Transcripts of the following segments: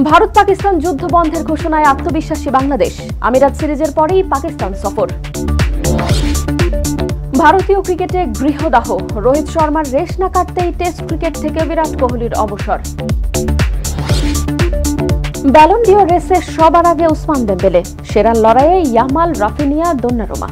ভারত পাকিস্তান যুদ্ধ বন্ধের ঘোষণায় আত্মবিশ্বাসী বাংলাদেশ। আমিরাত সিরিজের পরেই পাকিস্তান সফর। ভারতীয় ক্রিকেটে গৃহদাহ, রোহিত শর্মার রেশ না কাটতেই টেস্ট ক্রিকেট থেকে বিরাট কোহলির অবসর। ব্যালন ডিওর রেসে সবার আগে ওসমান দেম্বেলে, সেরার লড়াইয়ে ইয়ামাল, রাফিনিয়া, দোন্নারুমা।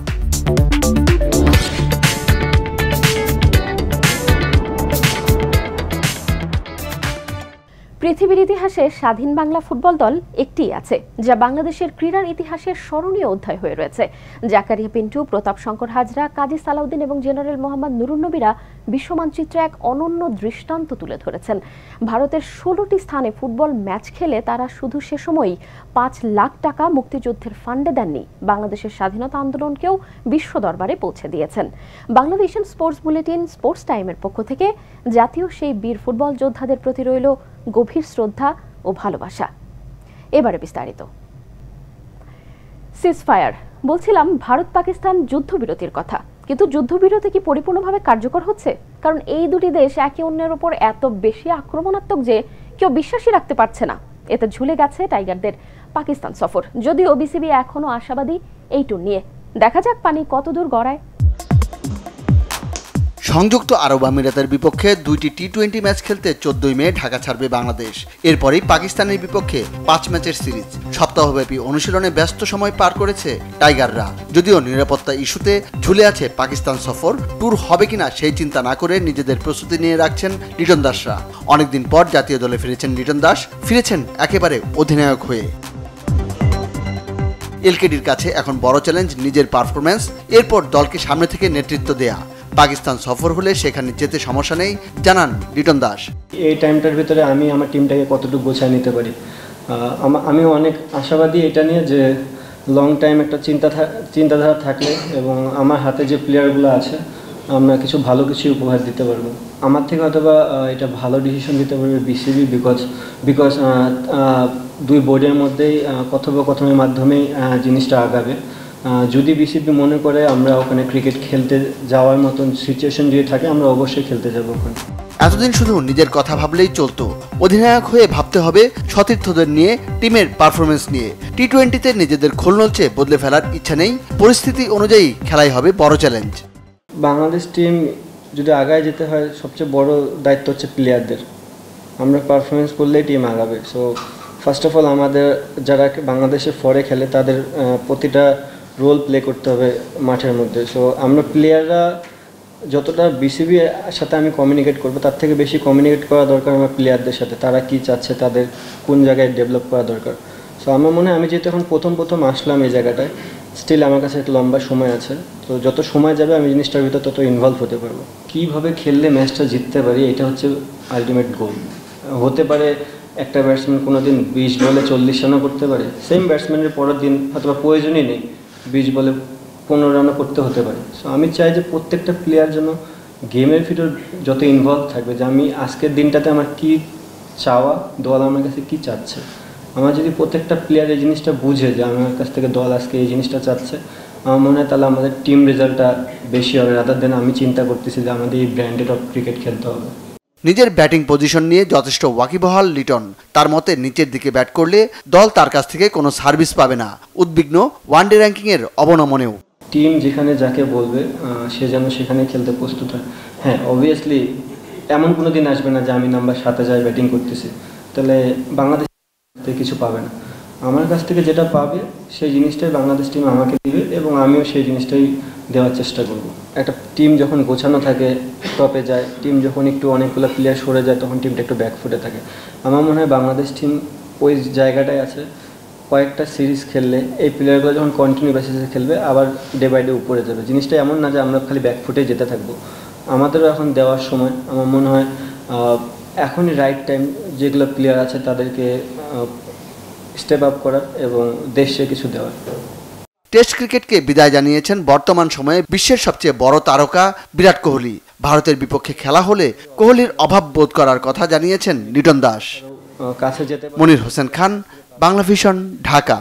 পৃথিবীর ইতিহাসে স্বাধীন বাংলা ফুটবল দল একটিই আছে, যা বাংলাদেশের ক্রীড়ার ইতিহাসের স্মরণীয় অধ্যায় হয়ে রয়েছে। জাকারিয়া পিন্টু, প্রতাপ শঙ্কর হাজরা, কাজী সালাউদ্দিন এবং জেনারেল মোহাম্মদ নুরুন্নবীরা বিশ্বমানচিত্রে এক অনন্য দৃষ্টান্ত তুলে ধরেছেন। ভারতের 16টি স্থানে ফুটবল ম্যাচ খেলে তারা শুধু সে সময়ই 5 লাখ টাকা মুক্তিযুদ্ধের ফান্ডে দেননি, বাংলাদেশের স্বাধীনতা আন্দোলনকেও বিশ্ব দরবারে পৌঁছে দিয়েছেন। বাংলাদেশন স্পোর্টস বুলেটিন স্পোর্টস টাইমের পক্ষ থেকে জাতীয় সেই বীর ফুটবল যোদ্ধাদের প্রতি রইল গভীর শ্রদ্ধা ও ভালোবাসা। এবারে বিস্তারিত। সিজফায়ার বলছিলাম, ভারত পাকিস্তান যুদ্ধবিরতির কথা, কিন্তু যুদ্ধবিরতি কি পরিপূর্ণভাবে কার্যকর হচ্ছে? কারণ এই দুটি দেশ একে অন্যের উপর এত বেশি আক্রমণাত্মক যে কেউ বিশ্বাসই রাখতে পারছে না। এতে ঝুলে গেছে টাইগারদের পাকিস্তান সফর। যদিও বিসিবি এখনো আশাবাদী এই টুর নিয়ে। দেখা যাক পানি কতদূর গড়ায়। সংযুক্ত আরব আমিরাতের বিপক্ষে 2টি টি-20 ম্যাচ খেলতে 14 মে ঢাকা ছাড়বে বাংলাদেশ। এরপরেই পাকিস্তানের বিপক্ষে 5 ম্যাচের সিরিজ। সপ্তাহব্যাপী অনুশীলনে ব্যস্ত সময় পার করেছে টাইগাররা। যদিও নিরাপত্তা ইস্যুতে ঝুলে আছে পাকিস্তান সফর, ট্যুর হবে কিনা সেই চিন্তা না করে নিজেদের প্রস্তুতি নিয়ে রাখছেন লিটন দাসরা। অনেকদিন পর জাতীয় দলে ফিরেছেন লিটন দাস, ফিরেছেন একেবারে অধিনায়ক হয়ে। এলকেডির কাছে এখন বড় চ্যালেঞ্জ নিজের পারফরম্যান্স, এরপর দলকে সামনে থেকে নেতৃত্ব দেয়া। পাকিস্তান সফর হলে সেখানে যেতে সমস্যা নেই, জানান লিটন দাস। এই টাইমটার ভিতরে আমি আমার টিমটাকে কতটুকু গোছায় নিতে পারি, আমি অনেক আশাবাদী এটা নিয়ে যে লং টাইম একটা চিন্তাধারা থাকলে এবং আমার হাতে যে প্লেয়ারগুলো আছে আমরা কিছু ভালো কিছু উপহার দিতে পারবো। আমার থেকে হয়তোবা এটা ভালো ডিসিশন দিতে পারবে বিসিবি, বিকজ দুই বোর্ডের মধ্যেই কথোপকথনের মাধ্যমেই জিনিসটা আগাবে। যদি বিসিবি মনে করে আমরা ওখানে ক্রিকেট খেলতে যাওয়ার মতন সিচুয়েশন যদি থাকে, আমরা অবশ্যই খেলতে যাবো ওখানে। এতদিন শুধু নিজের কথা ভাবলেই চলতো, অধিনায়ক হয়ে ভাবতে হবে সতীর্থদের নিয়ে, টিমের পারফরমেন্স নিয়ে। টি-20তে নিজেদের খোল নলচে বদলে ফেলার ইচ্ছা নেই, পরিস্থিতি অনুযায়ী খেলাই হবে বড় চ্যালেঞ্জ। বাংলাদেশ টিম যদি আগায় যেতে হয়, সবচেয়ে বড় দায়িত্ব হচ্ছে প্লেয়ারদের। আমরা পারফরমেন্স করলেই টিম আগাবে। সো ফার্স্ট অফ অল আমাদের যারা বাংলাদেশে ফরে খেলে তাদের প্রতিটা রোল প্লে করতে হবে মাঠের মধ্যে। সো আমরা প্লেয়াররা যতটা বিসিবির সাথে আমি কমিউনিকেট করবো, তার থেকে বেশি কমিউনিকেট করা দরকার আমার প্লেয়ারদের সাথে। তারা কি চাচ্ছে, তাদের কোন জায়গায় ডেভেলপ করা দরকার। সো আমার মনে হয় আমি যেহেতু এখন প্রথম আসলাম এই জায়গাটায়, স্টিল আমার কাছে একটা লম্বা সময় আছে। তো যত সময় যাবে আমি জিনিসটার ভিতর তত ইনভলভ হতে পারবো। কীভাবে খেললে ম্যাচটা জিততে পারি, এটা হচ্ছে আলটিমেট গোল। হতে পারে একটা ব্যাটসম্যান কোনো দিন 20 বলে 40 রানও করতে পারে, সেম ব্যাটসম্যানের পরের দিন হয়তো প্রয়োজনই নেই 20 বলে 15 রানও করতে হতে পারে। সো আমি চাই যে প্রত্যেকটা প্লেয়ার যেন গেমের ভিতর যত ইনভলভ থাকবে, যে আমি আজকের দিনটাতে আমার কী চাওয়া, দল আমার কাছে কী চাচ্ছে। আমার যদি প্রত্যেকটা প্লেয়ার এই জিনিসটা বুঝে যে আমার কাছ থেকে দল আজকে এই জিনিসটা চাচ্ছে, আমার মনে হয় তাহলে আমাদের টিম রেজাল্টটা বেশি হবে, রাদার দেন আমি চিন্তা করতেছি যে আমাদের এই ব্র্যান্ডেড অফ ক্রিকেট খেলতে হবে। নিজের ব্যাটিং পজিশন নিয়ে যথেষ্ট ওয়াকিবহাল লিটন। তার মতে নিচের দিকে ব্যাট করলে দল তার কাছ থেকে কোনো সার্ভিস পাবে না, উদ্বিগ্ন ওয়ানডে র্যাঙ্কিংয়ের অবনমনেও। টিম যেখানে যাকে বলবে সে যেন সেখানে খেলতে প্রস্তুত হয়। হ্যাঁ, অবভিয়াসলি এমন কোনো দিন আসবে না যে আমি নাম্বার 7-এ যাই ব্যাটিং করতেছি, তাহলে বাংলাদেশ কিছু পাবে না। আমার কাছ থেকে যেটা পাবে সেই জিনিসটাই বাংলাদেশ টিম আমাকে দিবে এবং আমিও সেই জিনিসটাই দেওয়ার চেষ্টা করব। একটা টিম যখন গোছানো থাকে টপে যায়, টিম যখন একটু অনেকগুলো প্লেয়ার সরে যায় তখন টিমটা একটু ব্যাকফুটে থাকে। আমার মনে হয় বাংলাদেশ টিম ওই জায়গাটায় আছে। কয়েকটা সিরিজ খেললে এই প্লেয়ারগুলো যখন কন্টিনিউ বেসিসে খেলবে, আবার ডে বাই ডে উপরে যাবে। জিনিসটা এমন না যে আমরা খালি ব্যাকফুটে যেতে থাকবো। আমাদেরও এখন দেওয়ার সময়। আমার মনে হয় এখনই রাইট টাইম যেগুলো প্লেয়ার আছে তাদেরকে স্টেপ আপ করার এবং দেশে কিছু দেওয়ার। টেস্ট ক্রিকেটকে বিদায় জানিয়েছেন বর্তমান সময়ে বিশ্বের সবচেয়ে বড় তারকা বিরাট কোহলি। ভারতের বিপক্ষে খেলা হলে কোহলির অভাব বোধ করার কথা জানিয়েছেন লিটন দাস। কাছে যেতে মনির হোসেন খান, বাংলা ভিশন, ঢাকা।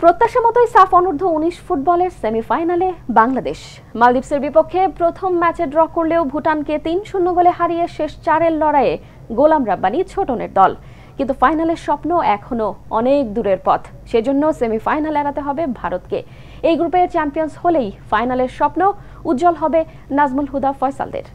প্রত্যাশা মতোই সাফ অনূর্ধ্ব-19 ফুটবলের সেমিফাইনালে বাংলাদেশ। মালদ্বীপের বিপক্ষে প্রথম ম্যাচে ড্র করলেও ভুটানকে 3-0 গোলে হারিয়ে শেষ 4-এর লড়াইয়ে গোলাম রাব্বানি ছোটনের দল। কিন্তু ফাইনালের স্বপ্ন এখনো অনেক দূরের পথ। সেজন্য সেমিফাইনাল এড়াতে হবে ভারতকে। এই গ্রুপে চ্যাম্পিয়ন্স হলেই ফাইনালের স্বপ্ন উজ্জ্বল হবে নাজমুল হুদা ফয়সালদের।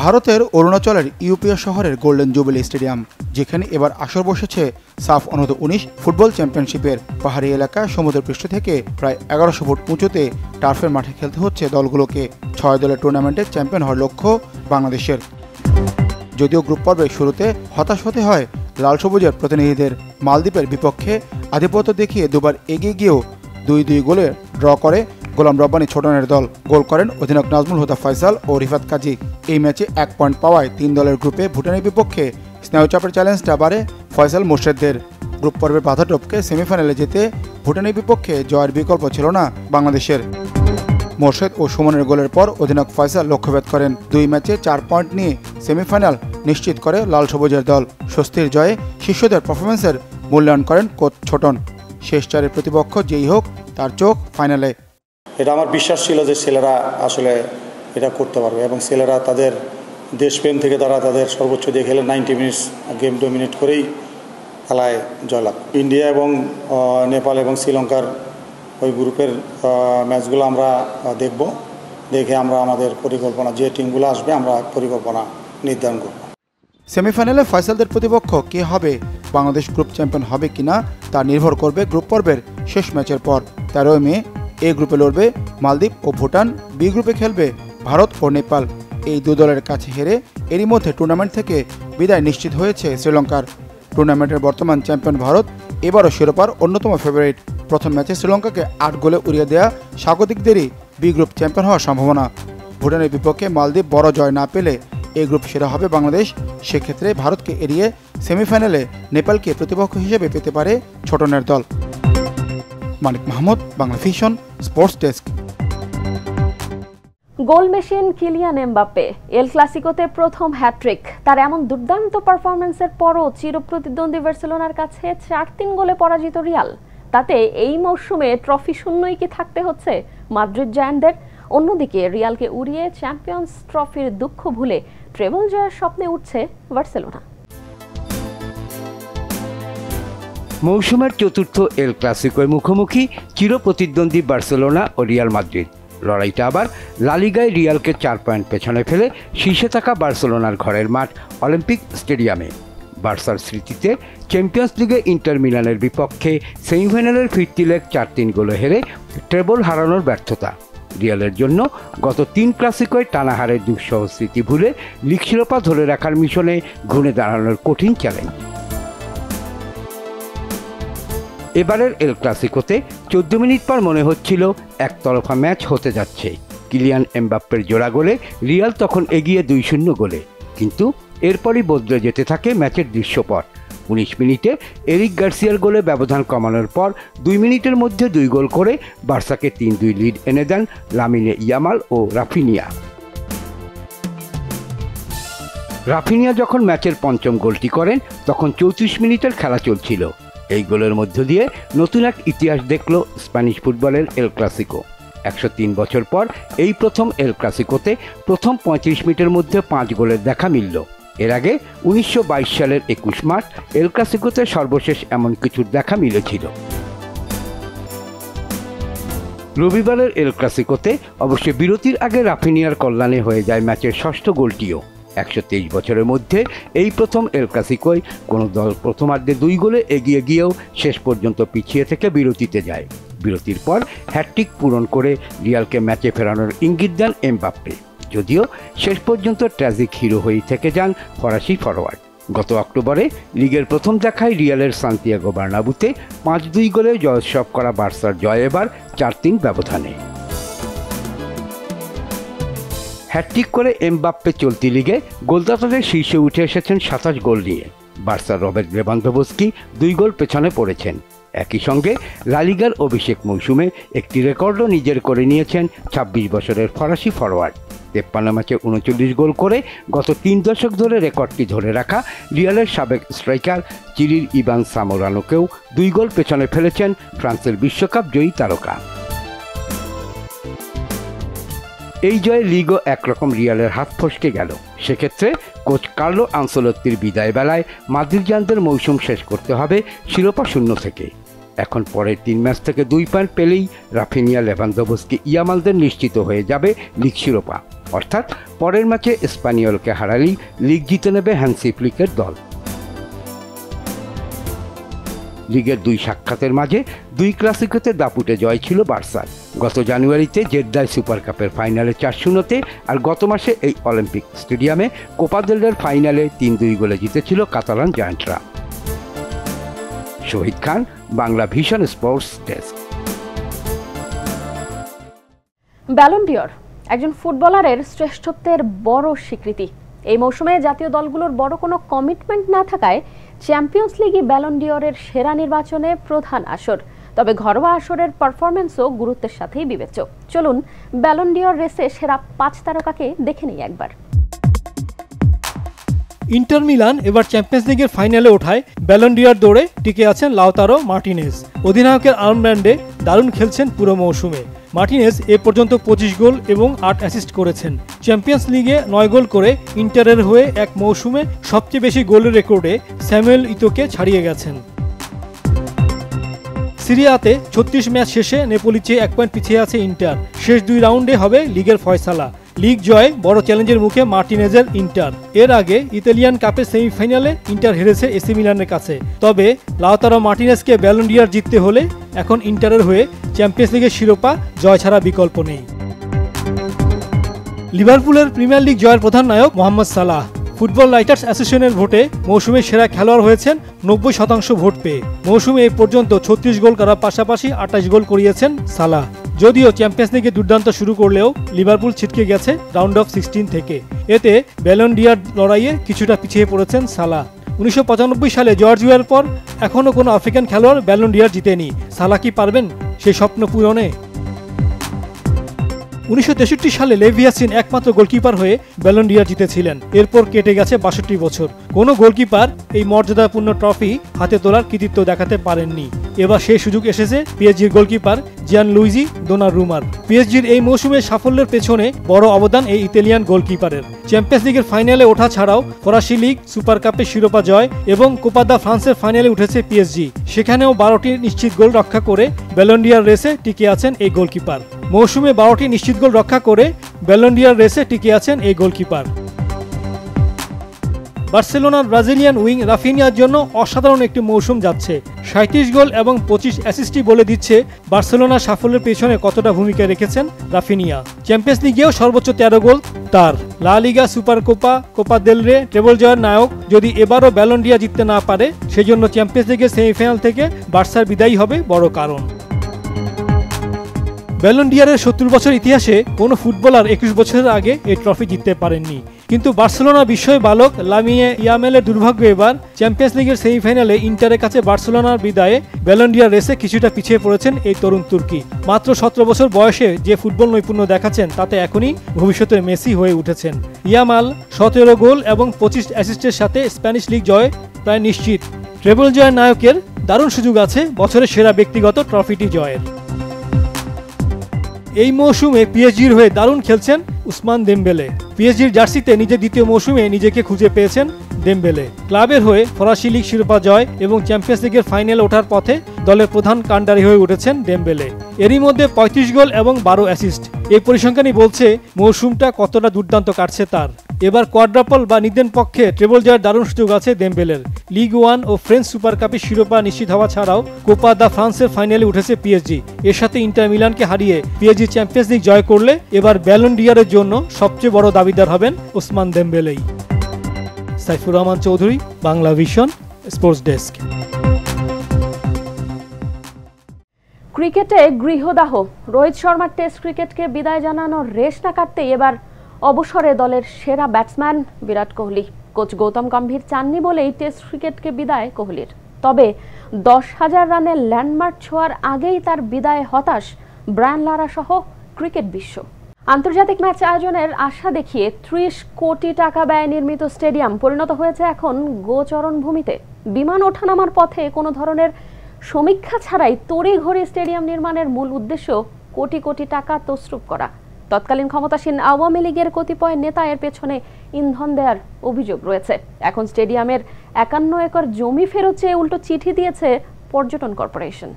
ভারতের অরুণাচলের ইউপিয়া শহরের গোল্ডেন জুবিলি স্টেডিয়াম, যেখানে এবার আসর বসেছে সাফ অনূর্ধ্ব-19 ফুটবল চ্যাম্পিয়নশিপের। পাহাড়ি এলাকা সমুদ্রপৃষ্ঠ থেকে প্রায় 1100 ফুট উঁচুতে টার্ফের মাঠে খেলতে হচ্ছে দলগুলোকে। 6 দলের টুর্নামেন্টে চ্যাম্পিয়ন হওয়ার লক্ষ্য বাংলাদেশের। যদিও গ্রুপ পর্বের শুরুতে হতাশ হতে হয় লাল সবুজের প্রতিনিধিদের। মালদ্বীপের বিপক্ষে আধিপত্য দেখিয়ে দুবার এগিয়ে গিয়েও 2-2 গোলে ড্র করে গোলাম রব্বানি ছোটনের দল। গোল করেন অধিনায়ক নাজমুল হুদা ফয়সাল ও রিফাত কাজী। এই ম্যাচে 1 পয়েন্ট পাওয়ায় 3 দলের গ্রুপে ভুটানের বিপক্ষে স্নায়ুচাপের চ্যালেঞ্জটা বাড়ে ফয়সাল মোর্শেদদের। গ্রুপ পর্বের বাধা টপকে সেমিফাইনালে যেতে ভুটানের বিপক্ষে জয়ের বিকল্প ছিল না বাংলাদেশের। মোর্শেদ ও সুমনের গোলের পর অধিনায়ক ফয়সাল লক্ষ্যভেদ করেন। 2 ম্যাচে 4 পয়েন্ট নিয়ে সেমিফাইনাল নিশ্চিত করে লাল সবুজের দল। স্বস্তির জয়ে শিষ্যদের পারফরমেন্সের মূল্যায়ন করেন কোচ ছোটন। শেষ 4-এর প্রতিপক্ষ যেই হোক তার চোখ ফাইনালে। এটা আমার বিশ্বাস ছিল যে ছেলেরা আসলে এটা করতে পারবে এবং ছেলেরা তাদের দেশপ্রেম থেকে তারা তাদের সর্বোচ্চ দিয়ে খেলে 90 মিনিটস গেম ডমিনেট করেই খেলায় জয়লাভ। ইন্ডিয়া এবং নেপাল এবং শ্রীলঙ্কার ওই গ্রুপের ম্যাচগুলো আমরা দেখব, দেখে আমরা আমাদের পরিকল্পনা যে টিমগুলো আসবে আমরা পরিকল্পনা নির্ধারণ করব। সেমিফাইনালে ফয়সালদের প্রতিপক্ষ কে হবে, বাংলাদেশ গ্রুপ চ্যাম্পিয়ন হবে কিনা তা নির্ভর করবে গ্রুপ পর্বের শেষ ম্যাচের পর। 13 মে এ গ্রুপে লড়বে মালদ্বীপ ও ভুটান, বি গ্রুপে খেলবে ভারত ও নেপাল। এই 2 দলের কাছে হেরে এরই মধ্যে টুর্নামেন্ট থেকে বিদায় নিশ্চিত হয়েছে শ্রীলঙ্কার। টুর্নামেন্টের বর্তমান চ্যাম্পিয়ন ভারত এবারও শিরোপার অন্যতম ফেভারিট। প্রথম ম্যাচে শ্রীলঙ্কাকে 8 গোলে উড়িয়ে দেয়া স্বাগতিকদেরই বি গ্রুপ চ্যাম্পিয়ন হওয়ার সম্ভাবনা। ভুটানের বিপক্ষে মালদ্বীপ বড় জয় না পেলে এই গ্রুপ সেরা হবে বাংলাদেশ। সেক্ষেত্রে ভারতকে এড়িয়ে সেমিফাইনালে নেপালকে প্রতিপক্ষ হিসেবে পেতে পারে ছোটনের দল। Manik Mahmud, Bangla vision, sports desk. Goal machine Kylian Mbappe El ক্লাসিকোতে প্রথম হ্যাট্রিক। তার এমন দুর্দান্ত পারফরম্যান্সের পরও চিরপ্রতিদ্বন্দ্বী বার্সেলোনার কাছে 4-3 গোলে পরাজিত রিয়াল। তাতে এই মৌসুমে ট্রফি শূন্যই কি থাকতে হচ্ছে মাদ্রিদ জায়ান্টদের? অন্যদিকে রিয়ালকে উড়িয়ে চ্যাম্পিয়ন্স ট্রফির দুঃখ ভুলে ট্রেবল জয়ের স্বপ্নে উঠছে বার্সেলোনা। মৌসুমের চতুর্থ এল ক্লাসিকোর মুখোমুখি চিরপ্রতিদ্বন্দ্বী বার্সেলোনা ও রিয়াল মাদ্রিদ। লড়াইটা আবার লা লিগায় রিয়ালকে 4 পয়েন্ট পেছনে ফেলে শীর্ষে থাকা বার্সেলোনার ঘরের মাঠ অলিম্পিক স্টেডিয়ামে। বার্সার স্মৃতিতে চ্যাম্পিয়ন্স লিগে ইন্টার মিলানের বিপক্ষে সেমিফাইনালের ফিরতি লেগ 4-3 গোলে হেরে ট্রেবল হারানোর ব্যর্থতা। রিয়ালের জন্য গত 3 ক্লাসিকোয় টানা হারের দুঃসহ স্মৃতি ভুলে লিগ শিরোপা ধরে রাখার মিশনে ঘুরে দাঁড়ানোর কঠিন চ্যালেঞ্জ। এবারের এল ক্লাসিকোতে 14 মিনিট পর মনে হচ্ছিল একতরফা ম্যাচ হতে যাচ্ছে। কিলিয়ান এমবাপ্পের জোড়া গোলে রিয়াল তখন এগিয়ে 2-0 গোলে। কিন্তু এরপরই বদলে যেতে থাকে ম্যাচের দৃশ্যপট। 19 মিনিটে এরিক গার্সিয়ার গোলে ব্যবধান কমানোর পর 2 মিনিটের মধ্যে 2 গোল করে বার্সাকে 3-2 লিড এনে দেন লামিনে ইয়ামাল ও রাফিনিয়া। রাফিনিয়া যখন ম্যাচের 5ম গোলটি করেন তখন 34 মিনিটের খেলা চলছিল। এই গোলের মধ্য দিয়ে নতুন এক ইতিহাস দেখল স্প্যানিশ ফুটবলের এল ক্লাসিকো। 103 বছর পর এই প্রথম এল ক্লাসিকোতে প্রথম 35 মিনিটের মধ্যে 5 গোলের দেখা মিলল। এর আগে 1922 সালের 21 মার্চ এল ক্লাসিকোতে সর্বশেষ এমন কিছুর দেখা মিলেছিল। রবিবারের এল ক্লাসিকোতে অবশ্য বিরতির আগে রাফিনিয়ার কল্যাণে হয়ে যায় ম্যাচের 6ষ্ঠ গোলটিও। 123 বছরের মধ্যে এই প্রথম এল ক্লাসিকোয় কোনো দল প্রথমার্ধে 2 গোলে এগিয়ে গিয়েও শেষ পর্যন্ত পিছিয়ে থেকে বিরতিতে যায়। বিরতির পর হ্যাটট্রিক পূরণ করে রিয়ালকে ম্যাচে ফেরানোর ইঙ্গিত দেন এমবাপ্পে। যদিও শেষ পর্যন্ত ট্র্যাজিক হিরো হয়েই থেকে যান ফরাসি ফরোয়ার্ড। গত অক্টোবরে লিগের প্রথম দেখায় রিয়ালের সান্তিয়াগো বার্নাবুতে 5-2 গোলে জয়োৎসব করা বার্সার জয় এবার 4-3 ব্যবধানে। হ্যাটট্রিক করে এমবাপ্পে চলতি লিগে গোলদাতাদের শীর্ষে উঠে এসেছেন 27 গোল নিয়ে। বার্সার রবার্ট লেভানডোভস্কি 2 গোল পেছনে পড়েছেন। একই সঙ্গে লা লিগার অভিষেক মৌসুমে একটি রেকর্ডও নিজের করে নিয়েছেন 26 বছরের ফরাসি ফরোয়ার্ড। 53 ম্যাচে 39 গোল করে গত 3 দশক ধরে রেকর্ডটি ধরে রাখা রিয়ালের সাবেক স্ট্রাইকার চিরিল ইভান সামোরানোকেও 2 গোল পেছনে ফেলেছেন ফ্রান্সের বিশ্বকাপ জয়ী তারকা। এই জয়ে লিগও একরকম রিয়ালের হাত ফসকে গেল। সেক্ষেত্রে কোচ কার্লো আনসেলোত্তির বিদায় বেলায় মাদ্রিদিয়ানদের মৌসুম শেষ করতে হবে শিরোপা শূন্য থেকে। এখন পরের 3 ম্যাচ থেকে 2 পয়েন্ট পেলেই রাফিনিয়া, লেভানদোভস্কি, ইয়ামালদের নিশ্চিত হয়ে যাবে লিগ শিরোপা। অর্থাৎ পরের ম্যাচে স্প্যানিয়লকে হারালেই লিগ জিতে নেবে হ্যান্সি ফ্লিকের দল। লিগের 2 সাক্ষাতের মাঝে 2 ক্লাসিকোতে দাপুটে জয় ছিল বার্সার। গত জানুয়ারিতে জেদ্দায় সুপার কাপের ফাইনালে 4-0-তে, আর গত মাসে এই অলিম্পিক স্টেডিয়ামে কোপা দেল রের ফাইনালে 3-2 গোলে জিতেছিল কাতালান জায়ান্টরা। Shahid Khan, Bangla vision sports desk. Ballon ডি'র একজন ফুটবলারের শ্রেষ্ঠত্বের বড় স্বীকৃতি। এই মৌসুমে জাতীয় দলগুলোর বড় কোনো কমিটমেন্ট না থাকায় চ্যাম্পিয়ন্স লিগই ব্যালন ডি'রের সেরা নির্বাচনে প্রধান আসর। তবে ঘরোয়া আসরের পারফরম্যান্সও গুরুত্বের সাথেই বিবেচ্য। চলুন ব্যালন ডি'র রেসে সেরা 5 তারকাকে দেখে নিই একবার। ইন্টার মিলান এবার চ্যাম্পিয়ন্স লিগের ফাইনালে ওঠায় ব্যালন ডি'র দৌড়ে টিকে আছেন লাউতারো মার্টিনেজ। অধিনায়কের আর্মব্যান্ডে দারুণ খেলছেন পুরো মৌসুমে। মার্টিনেজ এ পর্যন্ত 25 গোল এবং 8 অ্যাসিস্ট করেছেন। চ্যাম্পিয়ন্স লিগে 9 গোল করে ইন্টারের হয়ে এক মৌসুমে সবচেয়ে বেশি গোলের রেকর্ডে স্যামুয়েল ইতোকে ছাড়িয়ে গেছেন। সিরিয়াতে 36 ম্যাচ শেষে নেপোলি চেয়ে 1 পয়েন্ট পিছিয়ে আছে ইন্টার। শেষ 2 রাউন্ডে হবে লিগের ফয়সালা। লিগ জয়ে বড় চ্যালেঞ্জের মুখে মার্টিনেজের ইন্টার। এর আগে ইতালিয়ান কাপের সেমিফাইনালে ইন্টার হেরেছে এসি মিলানের কাছে। তবে লাউতারো মার্টিনেজকে ব্যালন ডি'র জিততে হলে এখন ইন্টারের হয়ে চ্যাম্পিয়ন্স লিগের শিরোপা জয় ছাড়া বিকল্প নেই। লিভারপুলের প্রিমিয়ার লিগ জয়ের প্রধান নায়ক মোহাম্মদ সালাহ। ফুটবল রাইটার্স অ্যাসোসিয়েশনের ভোটে মৌসুমের সেরা খেলোয়াড় হয়েছেন 90% ভোট পেয়ে। মৌসুমে এ পর্যন্ত 36 গোল করার পাশাপাশি 28 গোল করিয়েছেন সালাহ। যদিও চ্যাম্পিয়ন্স লিগে দুর্দান্ত শুরু করলেও লিভারপুল ছিটকে গেছে রাউন্ড অফ 16 থেকে। এতে ব্যালন ডি'র লড়াইয়ে কিছুটা পিছিয়ে পড়েছেন সালাহ। 1995 সালে জর্জ ওয়ের পর এখনও কোনো আফ্রিকান খেলোয়াড় ব্যালন ডি'র জিতেনি। সালাহ কি পারবেন সেই স্বপ্ন পূরণে? 1963 সালে লেভিয়াসিন একমাত্র গোলকিপার হয়ে ব্যালন ডি'র জিতেছিলেন। এরপর কেটে গেছে 62 বছর। কোনো গোলকিপার এই মর্যাদাপূর্ণ ট্রফি হাতে তোলার কৃতিত্ব দেখাতে পারেননি। এবার সেই সুযোগ এসেছে পিএসজির গোলকিপার জিয়ানলুইজি দোনারুমার। পিএসজির এই মৌসুমের সাফল্যের পেছনে বড় অবদান এই ইতালিয়ান গোলকিপারের। চ্যাম্পিয়ন্স লিগের ফাইনালে ওঠা ছাড়াও ফরাসি লিগ, সুপার কাপে শিরোপা জয় এবং কোপা দা ফ্রান্সের ফাইনালে উঠেছে পিএসজি। সেখানেও 12টি নিশ্চিত গোল রক্ষা করে ব্যালন ডি'র রেসে টিকে আছেন এই গোলকিপার। মৌসুমে 12টি নিশ্চিত গোল রক্ষা করে ব্যালন ডি'র রেসে টিকে আছেন এই গোলকিপার। বার্সেলোনার ব্রাজিলিয়ান উইং রাফিনিয়ার জন্য অসাধারণ একটি মৌসুম যাচ্ছে। 37 গোল এবং 25 অ্যাসিস্টই বলে দিচ্ছে বার্সেলোনার সাফল্যের পেছনে কতটা ভূমিকা রেখেছেন রাফিনিয়া। চ্যাম্পিয়ন্স লিগেও সর্বোচ্চ 13 গোল তার। লা লিগা, সুপার কোপা, কোপা দেল রে ট্রেবল জয়ের নায়ক যদি এবারও ব্যালন ডি'র জিততে না পারে, সেজন্য চ্যাম্পিয়ন্স লিগের সেমিফাইনাল থেকে বার্সার বিদায়ী হবে বড় কারণ। ব্যালন ডি'রের 70 বছর ইতিহাসে কোনো ফুটবলার 21 বছরের আগে এই ট্রফি জিততে পারেননি। কিন্তু বার্সেলোনা বিস্ময় বালক লামিনে ইয়ামালের দুর্ভাগ্য এবার চ্যাম্পিয়ন্স লিগের সেমিফাইনালে ইন্টারের কাছে বার্সেলোনার বিদায়ে ব্যালন ডি'র রেসে কিছুটা পিছিয়ে পড়েছেন এই তরুণ তুর্কি। মাত্র 17 বছর বয়সে যে ফুটবল নৈপুণ্য দেখাচ্ছেন তাতে এখনই ভবিষ্যতের মেসি হয়ে উঠেছেন। ইয়ামাল 17 গোল এবং 25 অ্যাসিস্টের সাথে স্প্যানিশ লিগ জয় প্রায় নিশ্চিত। ট্রেবল জয়ের নায়কের দারুণ সুযোগ আছে বছরের সেরা ব্যক্তিগত ট্রফিটি জয়ের। এই মৌসুমে পিএসজির হয়ে দারুণ খেলছেন উসমান দেমবেলে। পিএসজির জার্সিতে নিজের দ্বিতীয় মৌসুমে নিজেকে খুঁজে পেয়েছেন দেমবেলে। ক্লাবের হয়ে ফরাসি লিগ শিরোপা জয় এবং চ্যাম্পিয়ন্স লিগের ফাইনালে ওঠার পথে দলের প্রধান কাণ্ডারি হয়ে উঠেছেন দেমবেলে। এরই মধ্যে 35 গোল এবং 12 অ্যাসিস্ট। এই পরিসংখ্যানই বলছে মৌসুমটা কতটা দুর্দান্ত কাটছে তার। এবার কোয়াড্রাপল বা নিদেন পক্ষে ট্রেবল জয়ের দারুণ সুযোগ আছে দেমবেলের। লিগ 1 ও ফ্রেঞ্চ সুপার কাপের শিরোপা নিশ্চিত হওয়া ছাড়াও কোপা দা ফ্রান্সের ফাইনালে উঠেছে পিএসজি। এর সাথে ইন্টার মিলানকে হারিয়ে পিএসজি চ্যাম্পিয়ন্স লিগ জয় করলে এবার ব্যালন ডি'রের জন্য সবচেয়ে বড় দাবিদার হবেন ওসমান দেমবেলেই। Saifur Rahman Chowdhury, Bangla vision sports desk. ক্রিকেটে গৃহদাহ। রোহিত শর্মার টেস্ট ক্রিকেটকে বিদায় জানানোর রেশ না কাটতেই এবার অবসরে দলের সেরা ব্যাটসম্যান বিরাট কোহলি। কোচ গৌতম গম্ভীর চাননি বলেই টেস্ট ক্রিকেটকে বিদায় কোহলির। তবে 10,000 রানের ল্যান্ডমার্ক ছোঁয়ার আগেই তার বিদায় হতাশ ব্রায়ান লারা সহ ক্রিকেট বিশ্ব। আন্তর্জাতিক ম্যাচ আয়োজনের আশা দেখিয়ে 30 কোটি টাকা ব্যয়ে নির্মিত স্টেডিয়াম পরিণত হয়েছে এখন গোচরণ ভূমিতে। বিমান ওঠানামার পথে কোনো ধরনের সমীক্ষা ছাড়াই তড়িঘড়ি স্টেডিয়াম নির্মাণের মূল উদ্দেশ্য কোটি কোটি টাকা তছরূপ করা। তৎকালীন ক্ষমতাসীন আওয়ামী লীগের কতিপয় নেতা এর পেছনে ইন্ধন দেওয়ার অভিযোগ রয়েছে। এখন স্টেডিয়ামের 51 একর জমি ফেরত চেয়ে উল্টো চিঠি দিয়েছে পর্যটন কর্পোরেশন।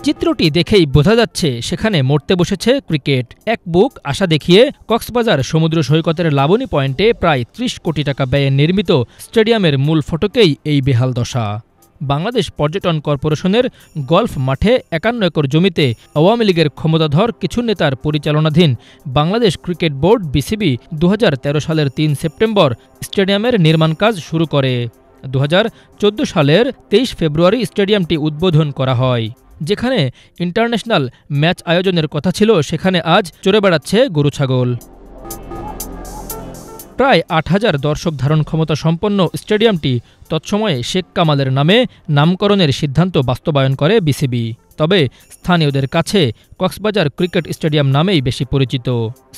চিত্রটি দেখেই বোঝা যাচ্ছে সেখানে মরতে বসেছে ক্রিকেট। এক বুক আশা দেখিয়ে কক্সবাজার সমুদ্র সৈকতের লাবণী পয়েন্টে প্রায় ৩০ কোটি টাকা ব্যয়ে নির্মিত স্টেডিয়ামের মূল ফটকেই এই বেহাল দশা। বাংলাদেশ পর্যটন কর্পোরেশনের গলফ মাঠে 51 একর জমিতে আওয়ামী লীগের ক্ষমতাধর কিছু নেতার পরিচালনাধীন বাংলাদেশ ক্রিকেট বোর্ড বিসিবি 2013 সালের 3 সেপ্টেম্বর স্টেডিয়ামের নির্মাণ কাজ শুরু করে। 2014 সালের 23 ফেব্রুয়ারি স্টেডিয়ামটি উদ্বোধন করা হয়। যেখানে ইন্টারন্যাশনাল ম্যাচ আয়োজনের কথা ছিল, সেখানে আজ চড়ে বেড়াচ্ছে গরু ছাগল। প্রায় 8000 দর্শক ধারণ ক্ষমতা সম্পন্ন স্টেডিয়ামটি তৎসময়ে শেখ কামালের নামে নামকরণের সিদ্ধান্ত বাস্তবায়ন করে বিসিবি। তবে স্থানীয়দের কাছে কক্সবাজার ক্রিকেট স্টেডিয়াম নামেই বেশি পরিচিত।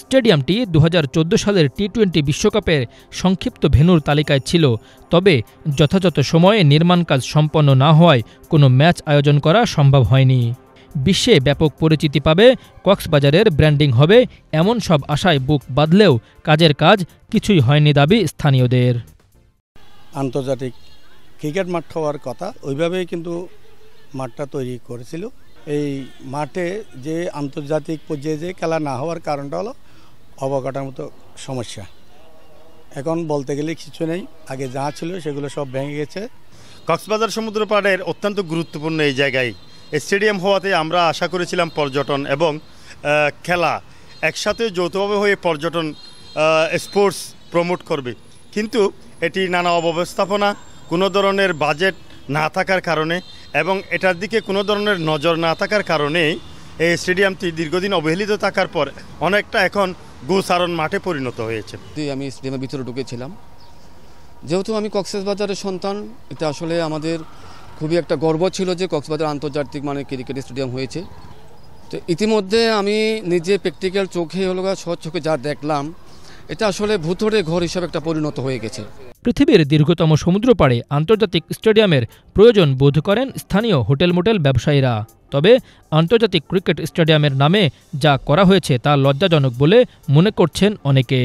স্টেডিয়ামটি 2014 সালের টি-20 বিশ্বকাপের সংক্ষিপ্ত ভেন্যুর তালিকায় ছিল, তবে যথাযথ সময়ে নির্মাণ কাজ সম্পন্ন না হওয়ায় কোনো ম্যাচ আয়োজন করা সম্ভব হয়নি। বিশ্বে ব্যাপক পরিচিতি পাবে, কক্সবাজারের ব্র্যান্ডিং হবে, এমন সব আশায় বুক বাঁধলেও কাজের কাজ কিছুই হয়নি দাবি স্থানীয়দের। আন্তর্জাতিক ক্রিকেট মাঠ হওয়ার কথা, ওইভাবেই কিন্তু মাঠটা তৈরি করেছিল। এই মাঠে যে আন্তর্জাতিক পর্যায়ে যে খেলা না হওয়ার কারণটা হলো অবকাঠামোগত সমস্যা। এখন বলতে গেলে কিছু নেই, আগে যা ছিল সেগুলো সব ভেঙে গেছে। কক্সবাজার সমুদ্র পাড়ের অত্যন্ত গুরুত্বপূর্ণ এই জায়গায় স্টেডিয়াম হওয়াতে আমরা আশা করেছিলাম পর্যটন এবং খেলা একসাথে যৌথভাবে হয়ে পর্যটন স্পোর্টস প্রমোট করবে, কিন্তু এটি নানা অব্যবস্থাপনা, কোনো ধরনের বাজেট না থাকার কারণে এবং এটার দিকে কোনো ধরনের নজর না থাকার কারণে এই স্টেডিয়ামটি দীর্ঘদিন অবহেলিত থাকার পর অনেকটা এখন গোসারণ মাঠে পরিণত হয়েছে। আমি স্টেডিয়ামের ভিতরে ঢুকেছিলাম, যেহেতু আমি কক্সবাজারের সন্তান, এটা আসলে আমাদের খুবই একটা গর্ব ছিল যে কক্সবাজার আন্তর্জাতিক মানের ক্রিকেট স্টেডিয়াম হয়েছে। তো ইতিমধ্যে আমি নিজে প্র্যাকটিক্যাল চোখে হলো চোখে যা দেখলাম, এটা আসলে ভূতরে ঘর হিসাবে একটা পরিণত হয়ে গেছে। পৃথিবীর দীর্ঘতম সমুদ্র পাড়ে আন্তর্জাতিক স্টেডিয়ামের প্রয়োজন বোধ করেন স্থানীয় হোটেল মোটেল ব্যবসায়ীরা। তবে আন্তর্জাতিক ক্রিকেট স্টেডিয়ামের নামে যা করা হয়েছে তা লজ্জাজনক বলে মনে করছেন অনেকে।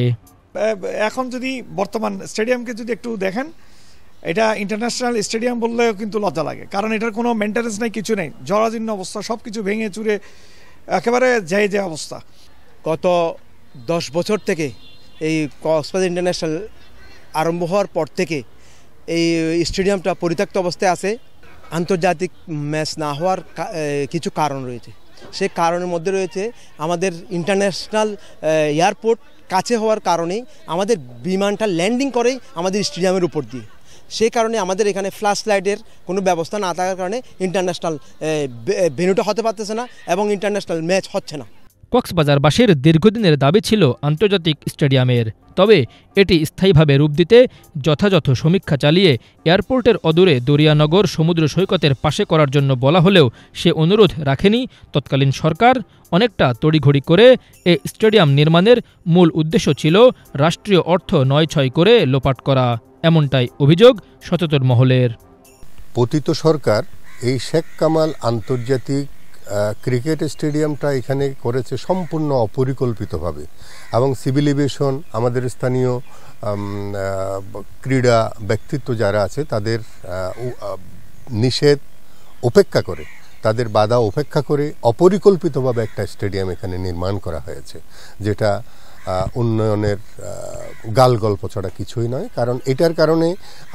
এখন যদি বর্তমান স্টেডিয়ামকে যদি একটু দেখেন, এটা ইন্টারন্যাশনাল স্টেডিয়াম বললেও কিন্তু লজ্জা লাগে, কারণ এটার কোনো মেনটেন্যান্স নেই, কিছু নেই, জরাজীর্ণ অবস্থা, সব কিছু ভেঙে চুরে একেবারে যে অবস্থা। গত 10 বছর থেকে এই কক্সবাজার ইন্টারন্যাশনাল আরম্ভ হওয়ার পর থেকে এই স্টেডিয়ামটা পরিত্যক্ত অবস্থায় আছে। আন্তর্জাতিক ম্যাচ না হওয়ার কিছু কারণ রয়েছে। সেই কারণের মধ্যে রয়েছে আমাদের ইন্টারন্যাশনাল এয়ারপোর্ট কাছে হওয়ার কারণেই আমাদের বিমানটা ল্যান্ডিং করেই আমাদের স্টেডিয়ামের উপর দিয়ে। সেই কারণে আমাদের এখানে ফ্ল্যাশ লাইটের কোনো ব্যবস্থা না থাকার কারণে ইন্টারন্যাশনাল ভেন্যুটা হতে পারতেছে না এবং ইন্টারন্যাশনাল ম্যাচ হচ্ছে না। কক্সবাজারবাসীর দীর্ঘদিনের দাবি ছিল আন্তর্জাতিক স্টেডিয়ামের, তবে এটি স্থায়ীভাবে রূপ দিতে যথাযথ সমীক্ষা চালিয়ে এয়ারপোর্টের অদূরে দরিয়ানগর সমুদ্র সৈকতের পাশে করার জন্য বলা হলেও সে অনুরোধ রাখেনি তৎকালীন সরকার। অনেকটা তড়িঘড়ি করে এ স্টেডিয়াম নির্মাণের মূল উদ্দেশ্য ছিল রাষ্ট্রীয় অর্থ নয়-ছয় করে লোপাট করা, এমনটাই অভিযোগ সচেতন মহলের। পতিত সরকার এই শেখ কামাল আন্তর্জাতিক ক্রিকেট স্টেডিয়ামটা এখানে করেছে সম্পূর্ণ অপরিকল্পিতভাবে, এবং সিভিল এভিয়েশন, আমাদের স্থানীয় ক্রীড়া ব্যক্তিত্ব যারা আছে তাদের নিষেধ উপেক্ষা করে, তাদের বাধা উপেক্ষা করে অপরিকল্পিতভাবে একটা স্টেডিয়াম এখানে নির্মাণ করা হয়েছে, যেটা উন্নয়নের গাল গল্প ছাড়া কিছুই নয়। কারণ এটার কারণে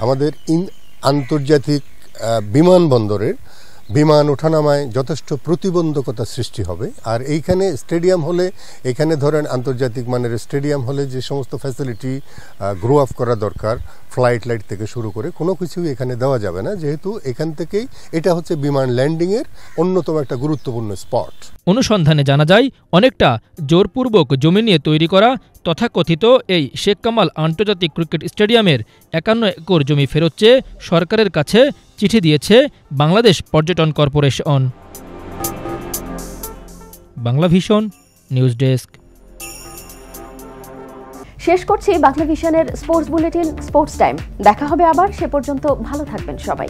আমাদের আন্তর্জাতিক বিমানবন্দরের বিমান ওঠানামায় যথেষ্ট প্রতিবন্ধকতা সৃষ্টি হবে। আর এইখানে স্টেডিয়াম হলে, এখানে ধরেন আন্তর্জাতিক মানের স্টেডিয়াম হলে যে সমস্ত ফ্যাসিলিটি গ্রো আপ করা দরকার, ফ্লাইট লাইট থেকে শুরু করে কোনো কিছুই এখানে দেওয়া যাবে না, যেহেতু এখান থেকেই এটা হচ্ছে বিমান ল্যান্ডিংয়ের অন্যতম একটা গুরুত্বপূর্ণ স্পট। অনুসন্ধানে জানা যায় অনেকটা জোরপূর্বক জমি নিয়ে তৈরি করা তথাকথিত এই শেখ কামাল আন্তর্জাতিক ক্রিকেট স্টেডিয়ামের 51 একর জমি ফেরত চেয়ে সরকারের কাছে চিঠি দিয়েছে বাংলাদেশ পর্যটন corporation. Bangla vision news desk. শেষ করছি বাংলা ভিশনের স্পোর্টস বুলেটিন স্পোর্টস টাইম। দেখা হবে আবার, সে পর্যন্ত ভালো থাকবেন সবাই।